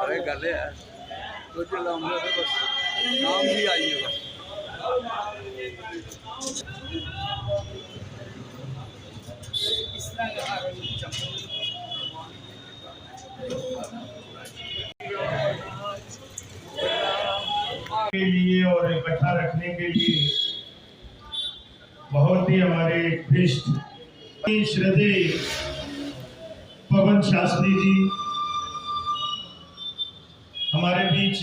अरे गले है तो चलो हम लोग बस नाम भी आइए बस। के लिए और इकट्ठा रखने के लिए बहुत ही हमारे श्रेष्ठ श्रद्धेय पवन शास्त्री जी हमारे बीच,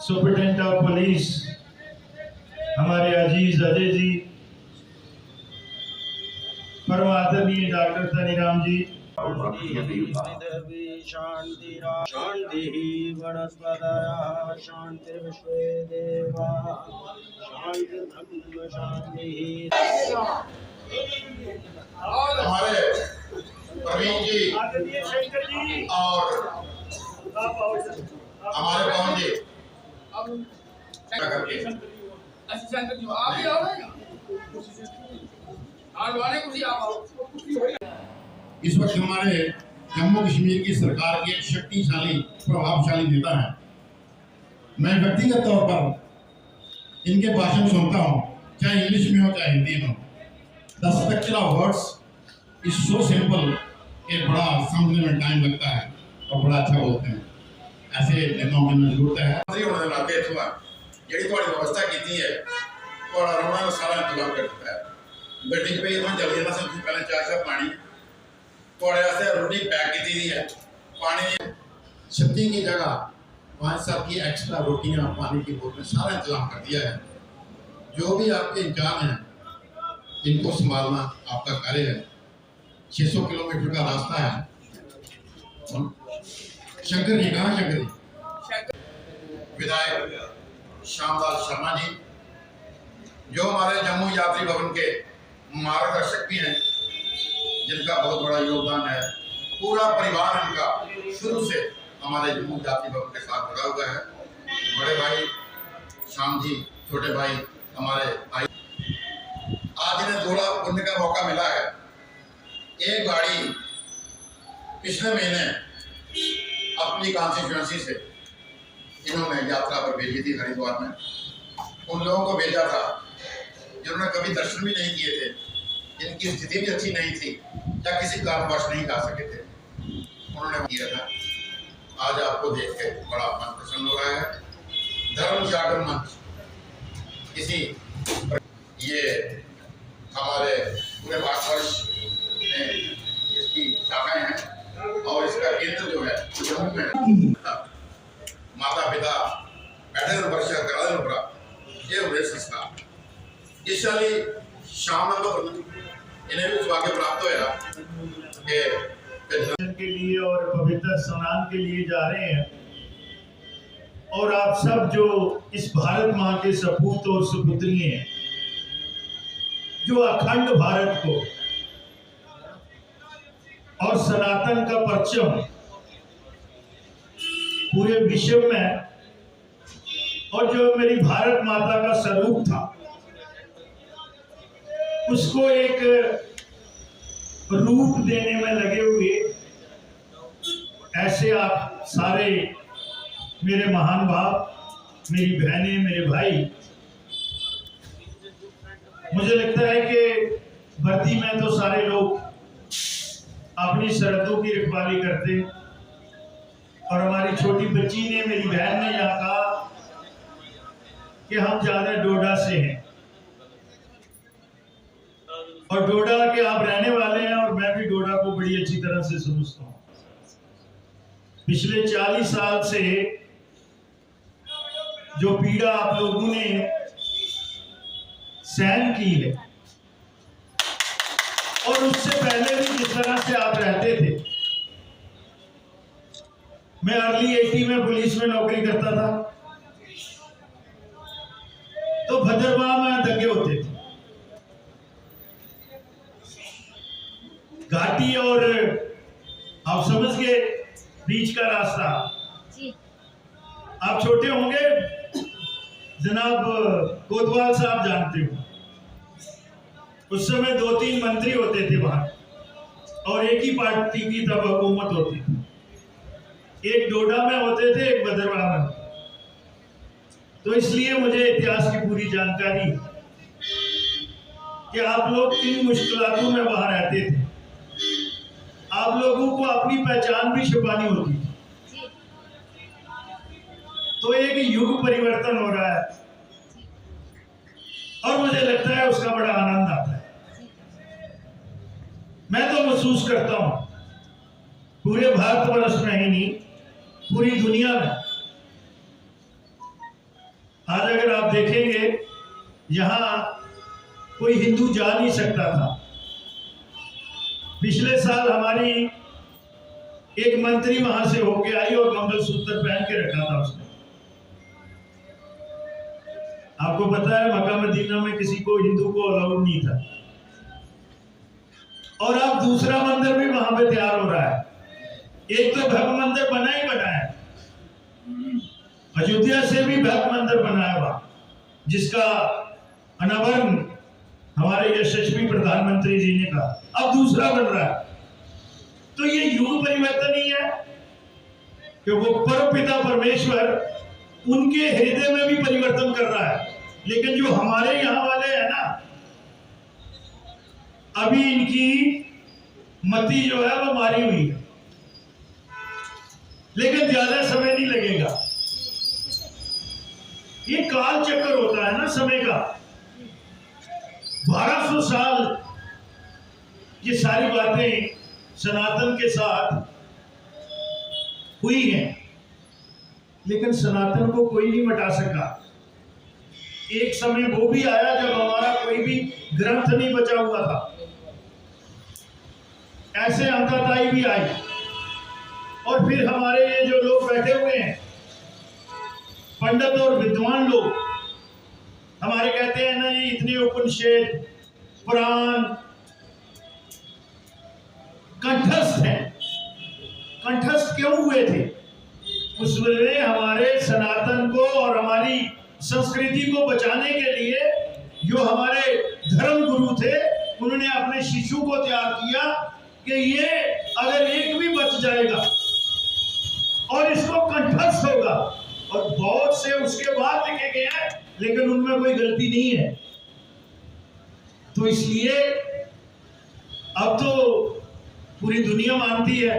सुपरिटेंडेंट ऑफ पुलिस हमारे अजीज अजय जी, परम आदरणीय डॉक्टर तनीराम जी, शांति वनस्पतयः शांतिर्विश्वे देवाः शांतिर्ब्रह्म शांति। हमारे प्रवीण जी और हमारे पवन जी इस वक्त हमारे जम्मू कश्मीर की सरकार के एक शक्तिशाली प्रभावशाली नेता हैं। मैं व्यक्तिगत तौर पर इनके भाषण सुनता हूँ, चाहे इंग्लिश में हो चाहे हिंदी में हो। The structure of words is so simple कि बड़ा समझने में टाइम लगता है और बड़ा अच्छा बोलते हैं। ऐसे नेताओं की जरूरत है। जी व्यवस्था की है और उन्होंने सारा इंतजाम कर दिया है। गड्डी पे चल जाना, सबसे पहले चाय पानी थोड़े रोटी पैक की है। पानी सब्जी की जगह 5 साल की एक्स्ट्रा रोटियां, पानी की बोतलें, सारा इंतजाम कर दिया है। जो भी आपके इंतजाम हैं इनको संभालना आपका कार्य है। 600 किलोमीटर का रास्ता है। शंकर जी कहाँ? शंकर जी विधायक श्यामलाल शर्मा जी जो हमारे जम्मू यात्री भवन के मार्गदर्शक भी हैं, जिनका बहुत बड़ा योगदान है। पूरा परिवार इनका शुरू से हमारे जम्मू यात्री भवन के साथ जुड़ा हुआ है। बड़े भाई श्याम जी, छोटे भाई हमारे भाई, आज इन्हें दौरा करने का मौका मिला है। एक गाड़ी पिछले महीने अपनी कॉन्स्टिट्यूएंसी से इन्होंने यात्रा पर भेजी थी हरिद्वार में। उन लोगों को भेजा था जिन्होंने कभी दर्शन भी नहीं किए थे, जिनकी स्थिति भी अच्छी नहीं थी या किसी कारणवश नहीं जा सके थे, उन्होंने किया था। आज आपको देख के बड़ा मन प्रसन्न हो रहा है। धर्म जागरण मंच इसी ये हमारे पूरे भारतवर्ष में इसकी शाखाएं हैं और इसका केंद्र जो है जम्मू में है। माता पिता बैठे वर्षा करा ये उन्हें संस्कार इस साली शाम इन्हें भी सौभाग्य प्राप्त होगा के लिए और पवित्र स्नान के लिए जा रहे हैं। और आप सब जो इस भारत माँ के सपूत और सुपुत्री हैं, जो अखंड भारत को और सनातन का परचम पूरे विश्व में, और जो मेरी भारत माता का स्वरूप था, उसको एक रूप देने में लगे हुए, ऐसे आप सारे मेरे महान भाव, मेरी बहनें, मेरे भाई, मुझे लगता है कि भर्ती में तो सारे लोग अपनी सरहदों की रखवाली करते, और हमारी छोटी बच्ची ने, मेरी बहन ने यहाँ कहा कि हम ज्यादा डोडा से हैं और डोडा के आप रहने वाले हैं, और मैं भी डोडा को बड़ी अच्छी तरह से समझता हूँ। पिछले 40 साल से जो पीड़ा आप लोगों ने सहन की है, और उससे पहले भी जिस तरह से आप रहते थे। मैं अर्ली 80 में पुलिस में नौकरी करता था, तो भद्रवाह में दंगे होते थे। घाटी और आप समझ गए बीच का रास्ता। आप छोटे होंगे, जनाब कोतवाल साहब जानते हो, उस समय 2-3 मंत्री होते थे वहां, और एक ही पार्टी की तब हुकूमत होती थी। एक डोडा में होते थे, एक भद्रवाह में। तो इसलिए मुझे इतिहास की पूरी जानकारी है कि आप लोग किन मुश्किलातों में वहां रहते थे। आप लोगों को अपनी पहचान भी छुपानी होती थी। तो एक युग परिवर्तन हो रहा है और मुझे लगता है उसका बड़ा आनंद आता है। मैं तो महसूस करता हूं पूरे भारतवर्ष में ही नहीं, पूरी दुनिया में। आज अगर आप देखेंगे, यहां कोई हिंदू जा नहीं सकता था। पिछले साल हमारी एक मंत्री वहां से होके आई और मंगलसूत्र पहन के रखा था उसने। आपको पता है मक्का मदीना में किसी को हिंदू को अलाउड नहीं था। और अब दूसरा मंदिर भी वहां पे तैयार हो रहा है। एक तो भव्य मंदिर बना ही बना है, अयोध्या से भी भव्य मंदिर बनाया हुआ, जिसका अनावरण हमारे यशस्वी प्रधानमंत्री जी ने कहा। अब दूसरा बन रहा है। तो ये युग परिवर्तन ही है कि वो परमपिता परमेश्वर उनके हृदय में भी परिवर्तन कर रहा है। लेकिन जो हमारे यहां वाले हैं ना, अभी इनकी मति जो है वो मारी हुई है, लेकिन ज्यादा समय नहीं लगेगा। ये काल चक्कर होता है ना समय का। 1200 साल ये सारी बातें सनातन के साथ हुई हैं, लेकिन सनातन को कोई नहीं मिटा सका। एक समय वो भी आया जब हमारा कोई भी ग्रंथ नहीं बचा हुआ था। ऐसे अंतताई भी आई। और फिर हमारे ये जो लोग बैठे हुए हैं, पंडित और विद्वान लोग, हमारे कहते हैं ना, ये इतने उपनिषद पुराण कंठस्थ हैं। कंठस्थ क्यों हुए थे? उसमें हमारे सनातन को और हमारी संस्कृति को बचाने के लिए जो हमारे धर्म गुरु थे, उन्होंने अपने शिशु को तैयार किया कि ये अगर एक भी बच जाएगा और इसको कंठस्थ होगा। और बहुत से उसके बाद लिखे गए हैं, लेकिन उनमें कोई गलती नहीं है। तो इसलिए अब तो पूरी दुनिया मानती है।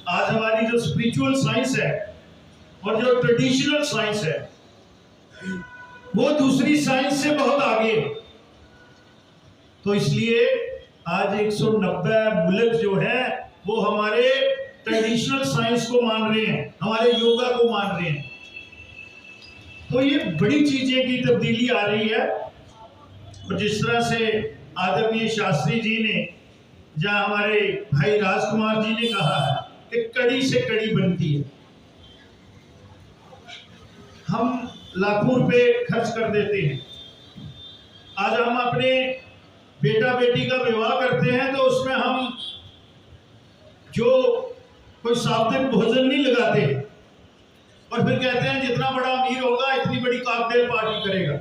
आज हमारी जो स्पिरिचुअल साइंस है और जो ट्रेडिशनल साइंस है, वो दूसरी साइंस से बहुत आगे है। तो इसलिए आज 190 मुल्क जो है वो हमारे ट्रेडिशनल साइंस को मान रहे हैं, हमारे योगा को मान रहे हैं। तो ये बड़ी चीजें की तब्दीली आ रही है। और जिस तरह से आदरणीय शास्त्री जी ने, जहां हमारे भाई राजकुमार जी ने कहा है कि कड़ी से कड़ी बनती है। हम लाखों रुपए खर्च कर देते हैं। आज हम अपने बेटा बेटी का विवाह करते हैं तो उसमें हम जो कोई साप्ताहिक भोजन नहीं लगाते और फिर कहते हैं जितना बड़ा अमीर होगा इतनी बड़ी कॉकटेल पार्टी करेगा।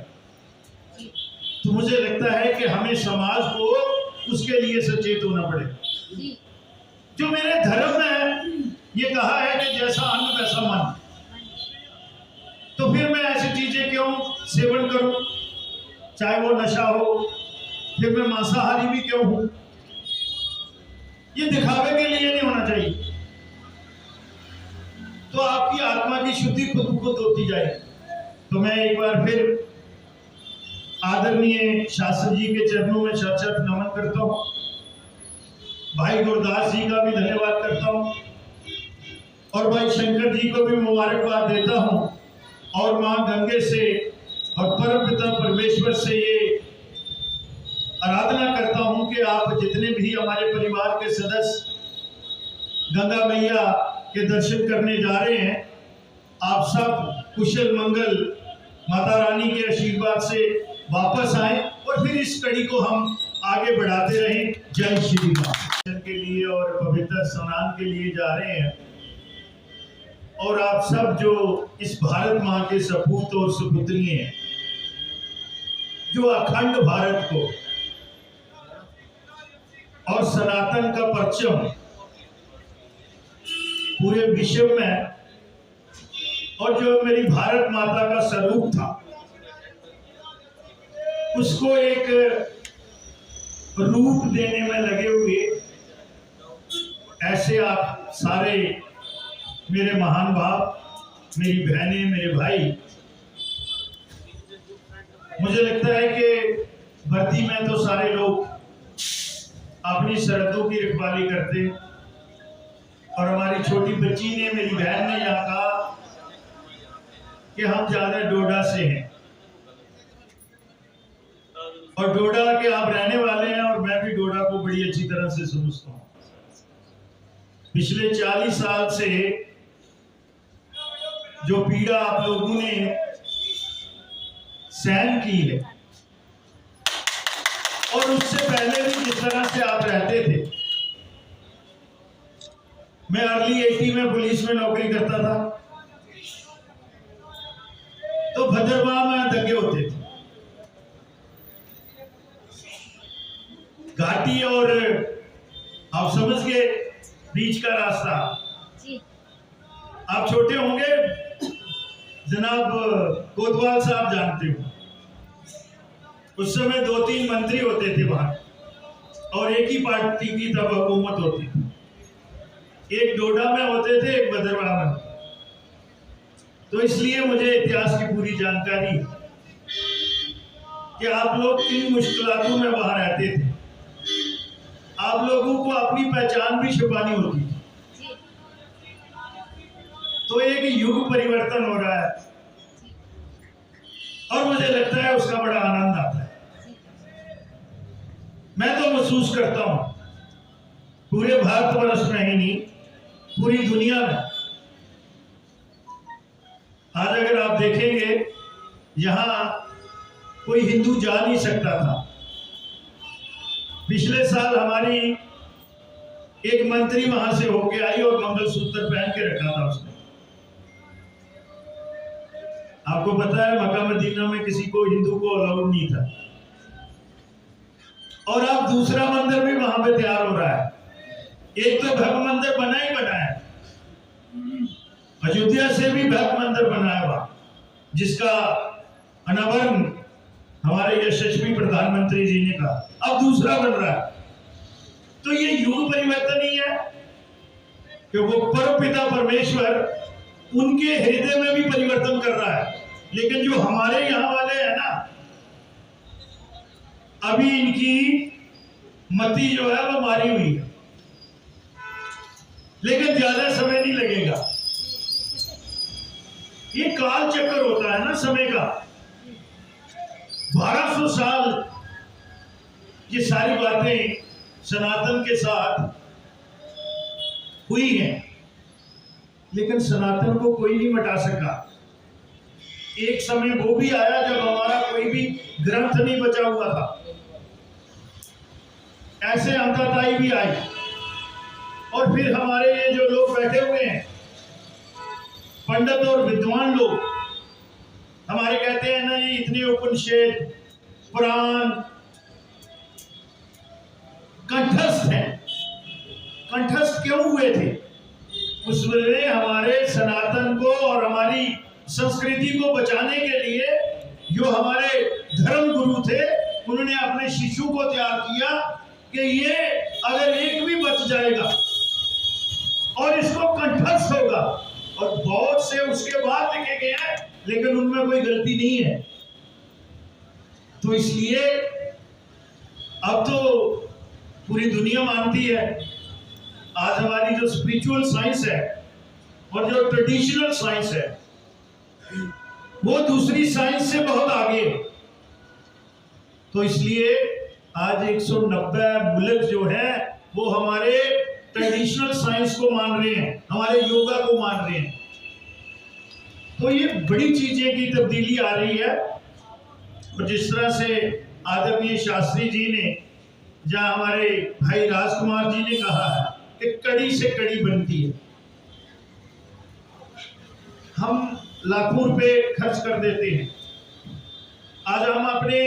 तो मुझे लगता है कि हमें समाज को उसके लिए सचेत होना पड़ेगा। जो मेरे धर्म में है, ये कहा है कि जैसा अन्न वैसा मन। तो फिर मैं ऐसी चीजें क्यों सेवन करूं, चाहे वो नशा हो, फिर मैं मांसाहारी भी क्यों हूं। ये दिखावे के लिए नहीं होना चाहिए। तो आपकी आत्मा की शुद्धि खुद खुद होती जाएगी। तो मैं एक बार फिर आदरणीय शास्त्री जी के चरणों में शत शत नमन करता हूं। भाई गुरदास जी का भी धन्यवाद करता हूं और भाई शंकर जी को भी मुबारकबाद देता हूं। और मां गंगे से और परमपिता परमेश्वर से ये आराधना करता हूं कि आप जितने भी हमारे परिवार के सदस्य गंगा मैया के दर्शन करने जा रहे हैं, आप सब कुशल मंगल माता रानी के आशीर्वाद से वापस आए और फिर इस कड़ी को हम आगे बढ़ाते रहें। जय श्री राम। के लिए और पवित्र स्नान के लिए जा रहे हैं। और आप सब जो इस भारत माँ के सपूत और सुपुत्री हैं, जो अखंड भारत को और सनातन का परचम पूरे विश्व में, और जो मेरी भारत माता का स्वरूप था उसको एक रूप देने में लगे हुए, ऐसे आप सारे मेरे महान भाव, मेरी बहनें, मेरे भाई, मुझे लगता है कि भर्ती में तो सारे लोग अपनी सरहदों की रखवाली करते, और हमारी छोटी बच्ची ने, मेरी बहन ने यहाँ कहा कि हम ज्यादा डोडा से हैं, और डोडा के आप रहने वाले हैं, और मैं भी डोडा को बड़ी अच्छी तरह से समझता हूँ। पिछले 40 साल से जो पीड़ा आप लोगों ने सहन की है, और उससे पहले भी जिस तरह से आप रहते थे, मैं अर्ली 80 में पुलिस में नौकरी करता था, तो भद्रवाह में दंगे होते थे, घाटी और आप समझ गए बीच का रास्ता। आप छोटे होंगे, जनाब कोतवाल साहब जानते हो, उस समय 2-3 मंत्री होते थे वहां, और एक ही पार्टी की तब हुकूमत होती थी, एक डोडा में होते थे, एक भद्रवाह में। तो इसलिए मुझे इतिहास की पूरी जानकारी है कि आप लोग किन मुश्किलातों में वहां रहते थे। आप लोगों को अपनी पहचान भी छुपानी होती थी। तो एक युग परिवर्तन हो रहा है, और मुझे लगता है उसका बड़ा आनंद आता है। मैं तो महसूस करता हूं पूरे भारतवर्ष में ही नहीं, पूरी दुनिया में। आज अगर आप देखेंगे, यहां कोई हिंदू जा नहीं सकता था। पिछले साल हमारी एक मंत्री वहां से होके आई और मंगलसूत्र पहन के रखा था उसने। आपको पता है मक्का मदीना में किसी को, हिंदू को अलाउड नहीं था। और अब दूसरा मंदिर भी वहां पे तैयार हो रहा है। एक तो भव्य मंदिर बना ही बना है, अयोध्या से भी भव्य मंदिर बना है वहां, जिसका अनावरण हमारे यशस्वी प्रधानमंत्री जी ने कहा। अब दूसरा बन रहा है। तो ये युग परिवर्तन ही है कि वो परमपिता परमेश्वर उनके हृदय में भी परिवर्तन कर रहा है। लेकिन जो हमारे यहाँ वाले हैं ना, अभी इनकी मति जो है वो मारी हुई है, लेकिन ज्यादा समय नहीं लगेगा। ये काल चक्कर होता है ना समय का। 1200 साल ये सारी बातें सनातन के साथ हुई हैं, लेकिन सनातन को कोई नहीं मिटा सका। एक समय वो भी आया जब हमारा कोई भी ग्रंथ नहीं बचा हुआ था। ऐसे अंतरताई भी आई, और फिर हमारे ये जो लोग बैठे हुए हैं, पंडित और विद्वान लोग, हमारे कहते हैं ना, ये इतने उपनिषद पुराण कंठस्थ हैं। कंठस्थ क्यों हुए थे? उसमें हमारे सनातन को और हमारी संस्कृति को बचाने के लिए जो हमारे धर्म गुरु थे, उन्होंने अपने शिशु को तैयार किया कि ये अगर एक भी बच जाएगा और इसको कंठस्थ होगा, और बहुत से उसके बाद लिखे गए हैं, लेकिन उनमें कोई गलती नहीं है। तो इसलिए अब तो पूरी दुनिया मानती है। आज हमारी जो स्पिरिचुअल साइंस है और जो ट्रेडिशनल साइंस है, वो दूसरी साइंस से बहुत आगे है। तो इसलिए आज 190 मुल्क जो है वो हमारे ट्रेडिशनल साइंस को मान रहे हैं, हमारे योगा को मान रहे हैं। तो ये बड़ी चीजें की तब्दीली आ रही है। और जिस तरह से आदरणीय शास्त्री जी ने, जहां हमारे भाई राजकुमार जी ने कहा है कि कड़ी से कड़ी बनती है, हम लाखों रुपए खर्च कर देते हैं। आज हम अपने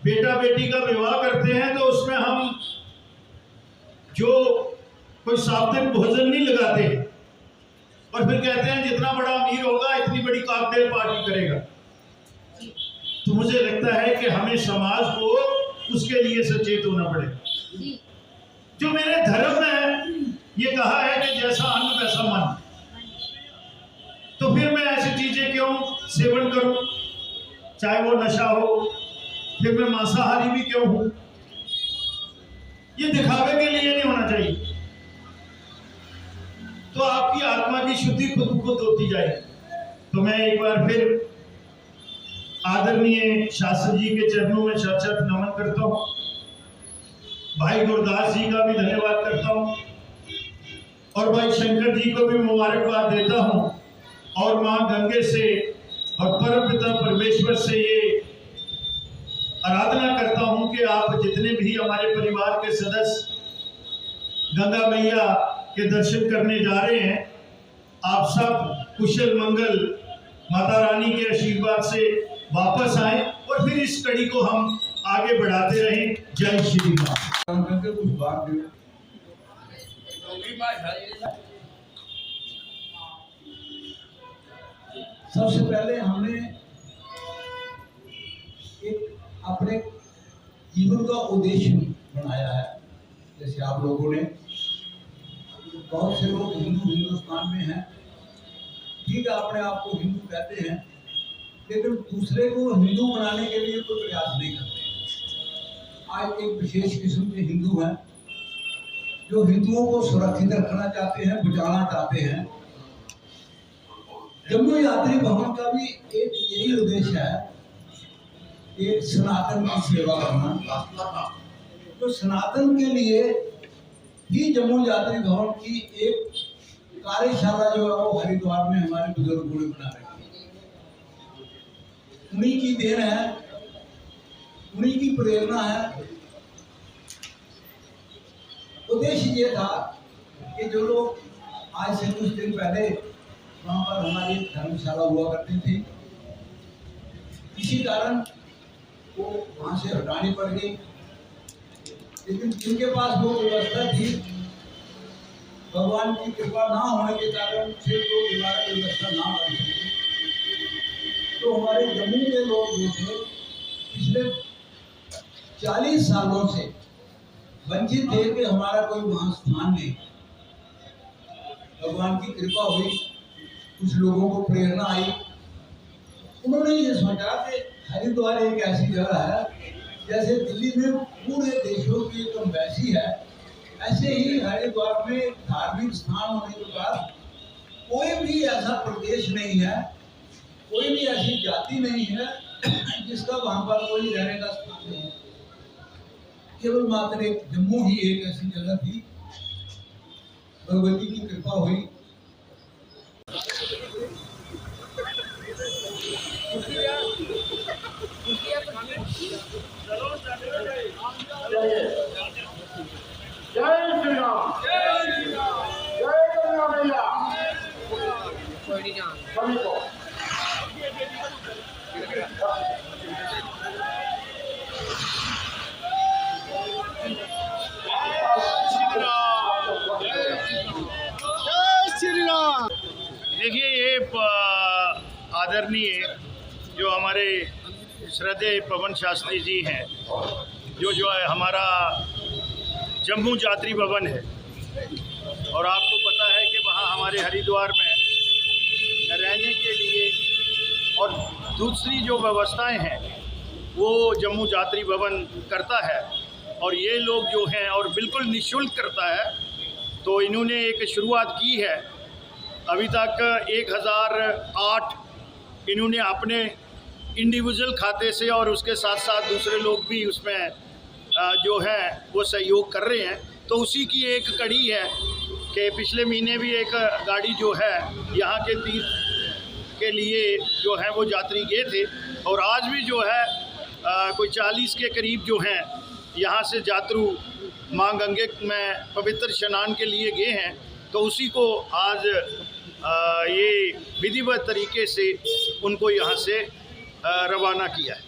बेटा बेटी का विवाह करते हैं तो उसमें हम जो कोई सात्विक भोजन नहीं लगाते, और फिर कहते हैं जितना बड़ा अमीर होगा इतनी बड़ी कॉकटेल पार्टी करेगा। तो मुझे लगता है कि हमें समाज को उसके लिए सचेत होना पड़ेगा। जो मेरे धर्म में है ये कहा है कि जैसा अन्न वैसा मन, तो फिर मैं ऐसी चीजें क्यों सेवन करूं, चाहे वो नशा हो, फिर मैं मांसाहारी भी क्यों हूं। ये दिखावे के लिए नहीं होना चाहिए। तो आपकी आत्मा की शुद्धि खुद खुद होती जाएगी। तो मैं एक बार फिर आदरणीय शास्त्री जी के चरणों में शत शत नमन करता हूँ। भाई गुरदास जी का भी धन्यवाद करता हूँ और भाई शंकर जी को भी मुबारकबाद देता हूँ और माँ गंगे से और परम पिता परमेश्वर से ये आराधना करता हूँ कि आप जितने भी हमारे परिवार के सदस्य गंगा मैया के दर्शन करने जा रहे हैं, आप सब कुशल मंगल माता रानी के आशीर्वाद से वापस आए और फिर इस कड़ी को हम आगे बढ़ाते रहें। जय श्री राम। कुछ बात सबसे पहले हमने एक अपने जीवन का उद्देश्य बनाया है। जैसे आप लोगों ने, बहुत से लोग हिंदुस्तान में हैं, ठीक है, अपने आप को हिंदू कहते हैं, लेकिन दूसरे को हिंदू बनाने के लिए कोई प्रयास नहीं करते। आज एक विशेष किस्म के हिंदू हैं जो हिंदुओं को सुरक्षित रखना चाहते हैं, बचाना चाहते हैं। जम्मू यात्री भवन का भी एक यही उद्देश्य है कि सनातन की सेवा करना। तो सनातन के लिए ही जम्मू यात्री भवन की एक कार्यशाला जो है वो हरिद्वार में हमारे बुजुर्गों ने बना रखी है। उन्हीं की देन है, उन्हीं की प्रेरणा है। उद्देश्य ये था कि जो लोग आज से कुछ दिन पहले वहाँ पर हमारी धर्मशाला हुआ करती थी, इसी कारण वो वहाँ से हटानी पड़ गई। लेकिन जिनके पास वो व्यवस्था थी, भगवान की कृपा ना होने के कारण से वो दोबारा व्यवस्था ना बन सकी। तो हमारे जम्मू के लोग जो थे पिछले 40 सालों से वंचित थे कि हमारा कोई वहाँ स्थान नहीं। भगवान की कृपा हुई, कुछ लोगों को प्रेरणा आई, उन्होंने ये सोचा कि हरिद्वार एक ऐसी जगह है, जैसे दिल्ली में पूरे देशों की एक एम्बेसी है, ऐसे ही हरिद्वार में धार्मिक स्थान होने के बाद कोई भी ऐसा प्रदेश नहीं है, कोई भी ऐसी जाति नहीं है जिसका वहां पर कोई रहने का स्थान नहीं है। केवल मात्र एक जम्मू ही एक ऐसी जगह थी। भगवती की कृपा हुई। जय श्री राम, जय श्री राम, जय गंगा मैया। सभी को देखिए, ये आदरणीय जो हमारे श्रद्धेय पवन शास्त्री जी हैं, जो है हमारा जम्मू यात्री भवन है, और आपको पता है कि वहाँ हमारे हरिद्वार में रहने के लिए और दूसरी जो व्यवस्थाएं हैं वो जम्मू यात्री भवन करता है, और ये लोग जो हैं और बिल्कुल निःशुल्क करता है। तो इन्होंने एक शुरुआत की है। अभी तक 1008 इन्होंने अपने इंडिविजुअल खाते से और उसके साथ साथ दूसरे लोग भी उसमें जो है वो सहयोग कर रहे हैं। तो उसी की एक कड़ी है कि पिछले महीने भी एक गाड़ी जो है यहाँ के तीर्थ के लिए जो है वो यात्री गए थे, और आज भी जो है कोई 40 के करीब जो हैं यहाँ से यात्रु माँ गंगे में पवित्र स्नान के लिए गए हैं। तो उसी को आज ये विधिवत तरीके से उनको यहाँ से रवाना किया है।